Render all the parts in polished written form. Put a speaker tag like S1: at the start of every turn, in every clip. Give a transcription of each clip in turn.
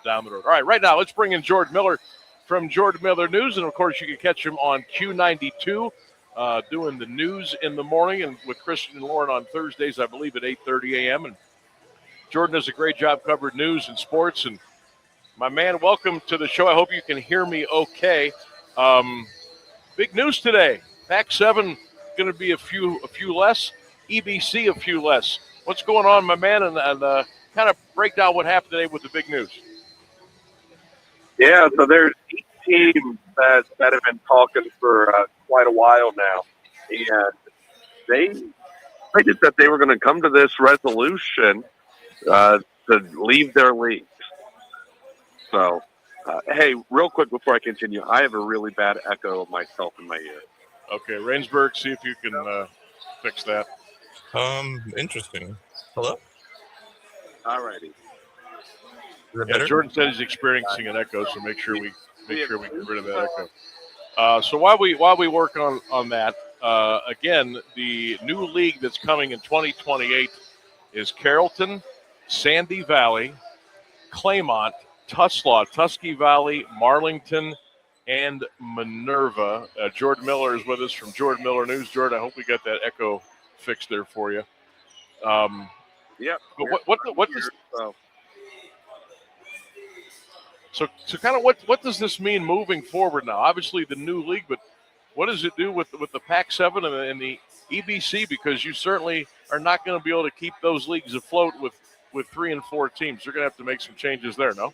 S1: down the road. All right, right now, let's bring in Jordan Miller from Jordan Miller News. And, of course, you can catch him on Q92 doing the news in the morning and with Christian and Lauren on Thursdays, I believe, at 8:30 a.m. And Jordan does a great job covering news and sports. And, my man, welcome to the show. I hope you can hear me okay. Big news today. Pac-7 going to be a few less. EBC a few less. What's going on, my man? And kind of break down what happened today with the big news.
S2: Yeah, so there's 8 teams that have been talking for quite a while now, and they just said they were going to come to this resolution to leave their leagues. So, hey, real quick before I continue, I have a really bad echo of myself in my ear.
S1: Okay, Rainsburg, see if you can fix that.
S3: Interesting. Hello?
S2: All righty.
S1: Yeah, Jordan said he's experiencing an echo, so make sure we get rid of that echo. So while we work on that, again, the new league that's coming in 2028 is Carrollton, Sandy Valley, Claymont, Tuslaw, Tusky Valley, Marlington, and Minerva. Jordan Miller is with us from Jordan Miller News. Jordan, I hope we got that echo fixed there for you.
S2: Yeah.
S1: But what does so kind of what does this mean moving forward now? Obviously the new league, but what does it do with the Pac-7 and the EBC? Because you certainly are not going to be able to keep those leagues afloat with 3 and 4 teams. You're going to have to make some changes there, no?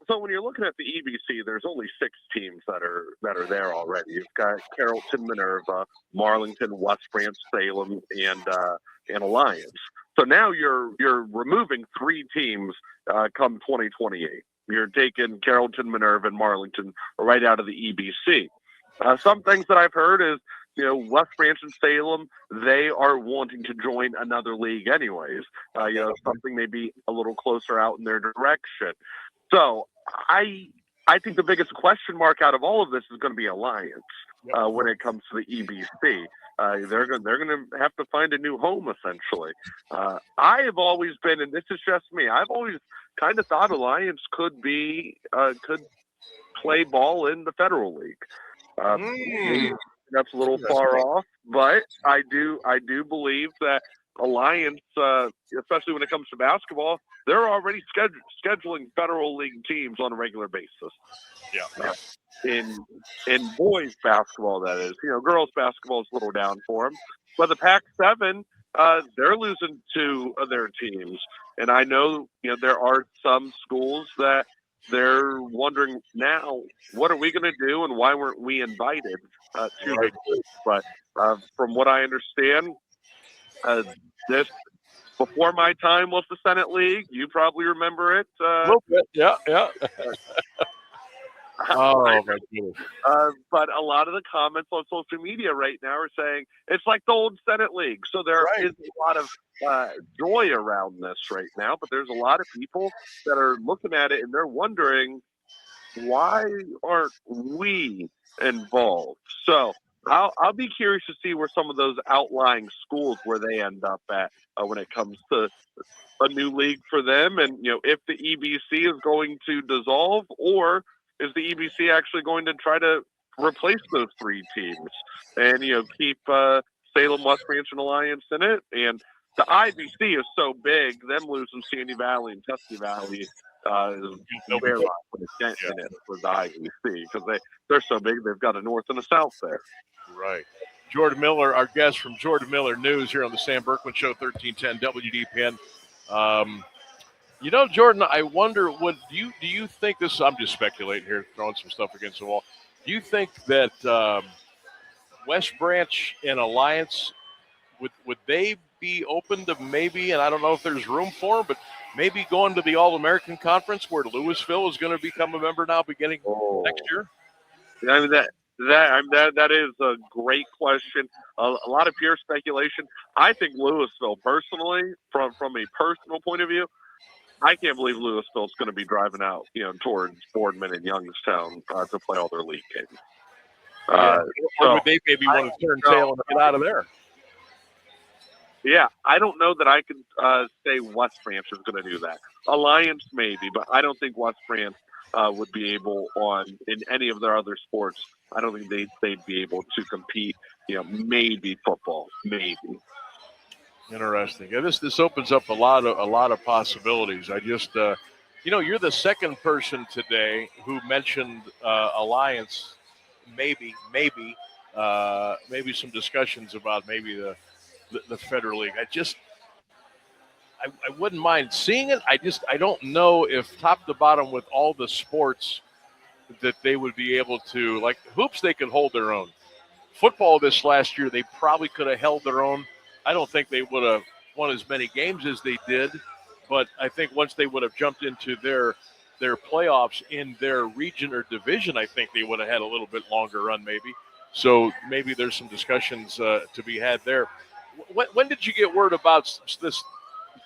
S2: So when you're looking at the EBC, there's only 6 teams that are there already. You've got Carrollton, Minerva, Marlington, West Branch, Salem, and Alliance. So now you're removing 3 teams come 2028. You're taking Carrollton, Minerva, and Marlington right out of the EBC. Some things that I've heard is, West Branch and Salem, they are wanting to join another league anyways. Something maybe a little closer out in their direction. So I think the biggest question mark out of all of this is going to be Alliance when it comes to the EBC. They're going to have to find a new home essentially. I have always been, and this is just me, I've always kind of thought Alliance could play ball in the Federal League. Maybe that's a little far off, but I do believe that Alliance, especially when it comes to basketball, they're already scheduling Federal League teams on a regular basis.
S1: Yeah.
S2: In boys basketball, that is. Girls basketball is a little down for them. But the Pac-7, they're losing 2 of their teams. And I know, there are some schools that they're wondering now, what are we going to do and why weren't we invited to the league? But from what I understand, this before my time was the Senate League. You probably remember it.
S1: A little bit, yeah. Oh, my goodness.
S2: But a lot of the comments on social media right now are saying it's like the old Senate League. So there is a lot of joy around this right now, but there's a lot of people that are looking at it and they're wondering, why aren't we involved? So I'll be curious to see where some of those outlying schools, where they end up at when it comes to a new league for them. And, if the EBC is going to dissolve, or is the EBC actually going to try to replace those 3 teams and, keep Salem, West Branch, and Alliance in it? And the IBC is so big, them losing Sandy Valley and Tusky Valley is very much put a dent in it for the IBC, because they're so big, they've got a north and a south there.
S1: Right. Jordan Miller, our guest from Jordan Miller News here on the Sam Bourquin Show, 1310 WDPN. Jordan, I wonder, do you think this? I'm just speculating here, throwing some stuff against the wall. Do you think that West Branch and Alliance would they be open to maybe? And I don't know if there's room for them, but maybe going to the All-American Conference, where Louisville is going to become a member now, beginning next year.
S2: I mean, that is a great question. A lot of pure speculation. I think Louisville, personally, from a personal point of view, I can't believe Louisville's going to be driving out, towards Boardman and Youngstown to play all their league games.
S1: Or would they maybe want to turn tail and get out of there?
S2: Yeah, I don't know that I can say West Branch is going to do that. Alliance maybe, but I don't think West Branch would be able in any of their other sports. I don't think they'd be able to compete. Maybe football, maybe.
S1: Interesting. Yeah, this opens up a lot of possibilities. I just, you're the second person today who mentioned Alliance. Maybe some discussions about maybe the Federal League. I wouldn't mind seeing it. I don't know if top to bottom with all the sports that they would be able to, like hoops, they could hold their own. Football this last year, they probably could have held their own. I don't think they would have won as many games as they did, but I think once they would have jumped into their playoffs in their region or division, I think they would have had a little bit longer run maybe. So maybe there's some discussions to be had there. When did you get word about this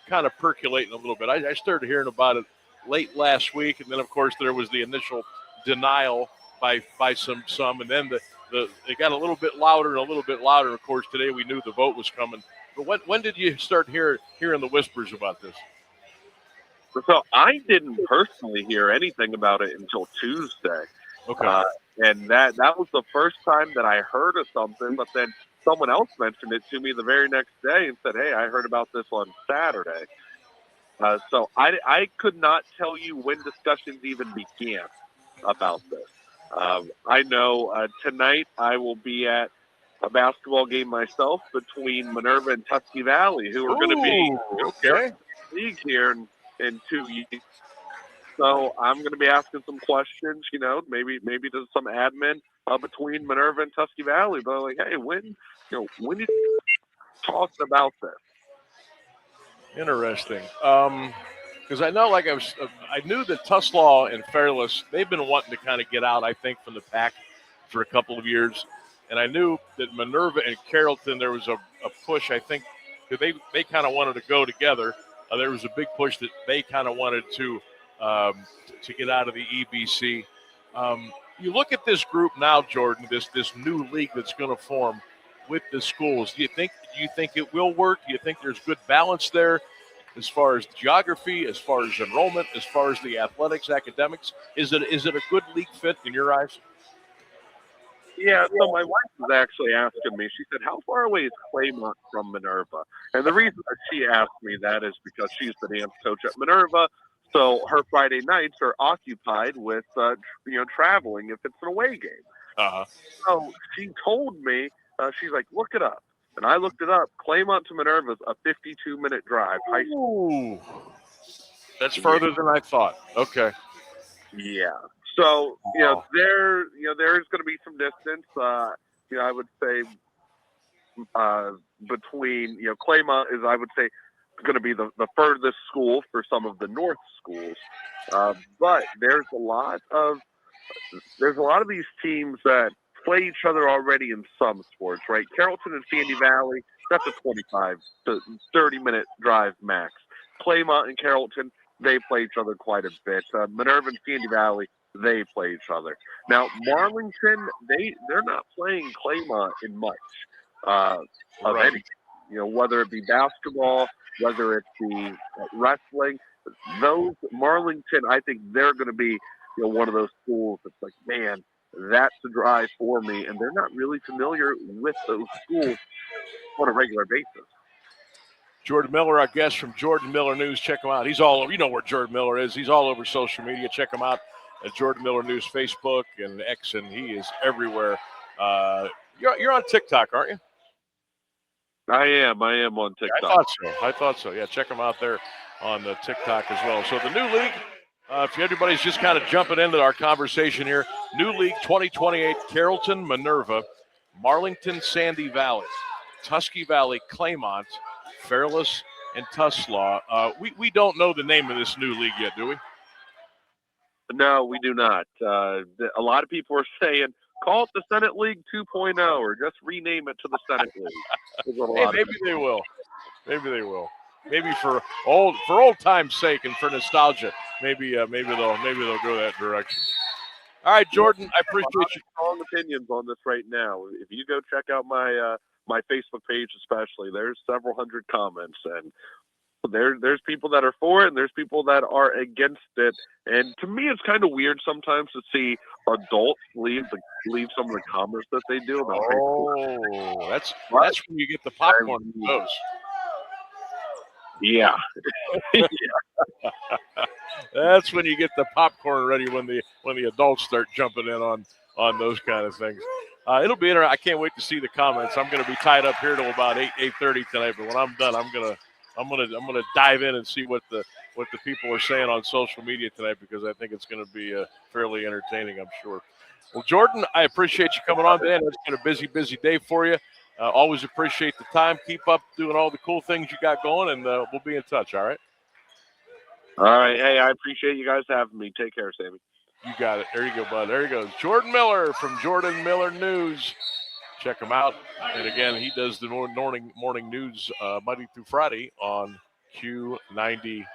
S1: kind of percolating a little bit? I started hearing about it late last week, and then of course there was the initial denial by some, and then it got a little bit louder and a little bit louder. Of course, today we knew the vote was coming. But when did you start hearing the whispers about this?
S2: So I didn't personally hear anything about it until Tuesday.
S1: Okay.
S2: And that was the first time that I heard of something, but then someone else mentioned it to me the very next day and said, hey, I heard about this on Saturday. So I could not tell you when discussions even began about this. I know tonight I will be at a basketball game myself between Minerva and Tusky Valley, who are going to be
S1: okay.
S2: league here in 2 years. So I'm going to be asking some questions, maybe to some admin between Minerva and Tusky Valley. But like, hey, when you talking about this?
S1: Interesting. Because I know, I knew that Tuslaw and Fairless, they've been wanting to kind of get out, I think, from the pack for a couple of years. And I knew that Minerva and Carrollton, there was a push, I think, because they kind of wanted to go together. There was a big push that they kind of wanted to get out of the EBC. You look at this group now, Jordan, this new league that's going to form with the schools. Do you think it will work? Do you think there's good balance there as far as geography, as far as enrollment, as far as the athletics, academics? Is it a good league fit in your eyes?
S2: Yeah, so my wife was actually asking me, she said, how far away is Claymont from Minerva? And the reason that she asked me that is because she's the dance coach at Minerva, so her Friday nights are occupied with, traveling if it's an away game.
S1: Uh-huh.
S2: So she told me, she's like, look it up. And I looked it up. Claymont to Minerva is a 52-minute drive.
S1: Ooh. That's further than I thought. Okay.
S2: Yeah. So, there's going to be some distance. I would say between, Claymont is, I would say, going to be the furthest school for some of the north schools. But there's a lot of these teams that play each other already in some sports, right? Carrollton and Sandy Valley, that's a 25 to 30-minute drive max. Claymont and Carrollton, they play each other quite a bit. Minerva and Sandy Valley, they play each other. Now, Marlington, they're not playing Claymont in much of anything. Whether it be basketball, whether it be wrestling, those Marlington, I think they're going to be one of those schools that's like, man, that's a drive for me, and they're not really familiar with those schools on a regular basis.
S1: Jordan Miller, our guest from Jordan Miller News. Check him out. He's all over. You know where Jordan Miller is. He's all over social media. Check him out at Jordan Miller News Facebook and X, and he is everywhere. You're on TikTok, aren't you?
S2: I am on TikTok.
S1: Yeah, I thought so. Yeah, check him out there on the TikTok as well. So the new league, if everybody's just kind of jumping into our conversation here, new league 2028, Carrollton, Minerva, Marlington, Sandy Valley, Tusky Valley, Claymont, Fairless, and Tuslaw. We don't know the name of this new league yet, do we?
S2: No, we do not. A lot of people are saying, call it the Senate League 2.0 or just rename it to the Senate League.
S1: Maybe they will. Maybe for old time's sake and for nostalgia, maybe they'll go that direction. All right, Jordan, I appreciate you.
S2: Strong opinions on this right now. If you go check out my my Facebook page especially, there's several hundred comments, and there's people that are for it and there's people that are against it. And to me, it's kind of weird sometimes to see adults leave some of the comments that they do about
S1: Facebook. That's when you get the popcorn for those.
S2: Yeah.
S1: That's when you get the popcorn ready, when the adults start jumping in on those kind of things. It'll be interesting. I can't wait to see the comments. I'm going to be tied up here till about 8:30 tonight. But when I'm done, I'm gonna dive in and see what the people are saying on social media tonight, because I think it's going to be fairly entertaining, I'm sure. Well, Jordan, I appreciate you coming on today. It's been a busy day for you. Always appreciate the time. Keep up doing all the cool things you got going, and we'll be in touch. All right.
S2: All right. Hey, I appreciate you guys having me. Take care, Sammy.
S1: You got it. There you go, bud. There he goes. Jordan Miller from Jordan Miller News. Check him out. And again, he does the morning news Monday through Friday on Q92.